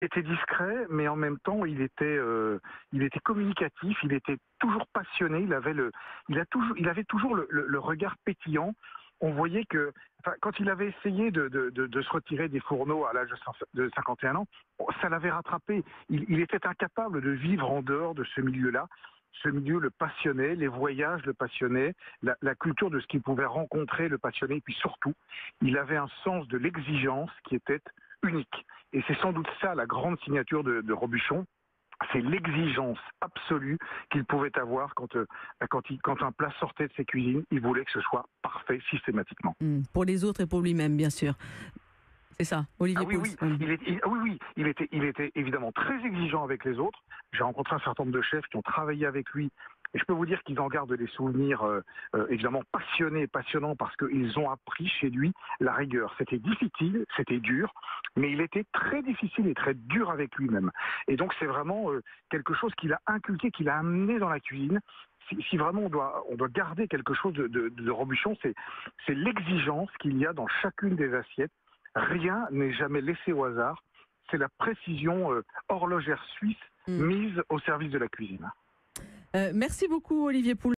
était discret, mais en même temps, il était communicatif, il était toujours passionné, il avait toujours le regard pétillant. On voyait que, enfin, quand il avait essayé de se retirer des fourneaux à l'âge de 51 ans, ça l'avait rattrapé. Il était incapable de vivre en dehors de ce milieu-là. Ce milieu le passionnait, les voyages le passionnaient, la culture de ce qu'il pouvait rencontrer le passionnait, et puis surtout, il avait un sens de l'exigence qui était unique. Et c'est sans doute ça la grande signature de Robuchon, c'est l'exigence absolue qu'il pouvait avoir quand un plat sortait de ses cuisines, il voulait que ce soit parfait systématiquement. Pour les autres et pour lui-même, bien sûr. C'est ça, Ah Olivier oui, Pouls. oui, il était évidemment très exigeant avec les autres. J'ai rencontré un certain nombre de chefs qui ont travaillé avec lui. Et je peux vous dire qu'ils en gardent des souvenirs évidemment passionnés et passionnants parce qu'ils ont appris chez lui la rigueur. C'était difficile, c'était dur, mais il était très difficile et très dur avec lui-même. Et donc c'est vraiment quelque chose qu'il a inculqué, qu'il a amené dans la cuisine. Si vraiment on doit garder quelque chose de Robuchon, c'est l'exigence qu'il y a dans chacune des assiettes. Rien n'est jamais laissé au hasard. C'est la précision horlogère suisse Mm. mise au service de la cuisine. Merci beaucoup, Olivier Pouls.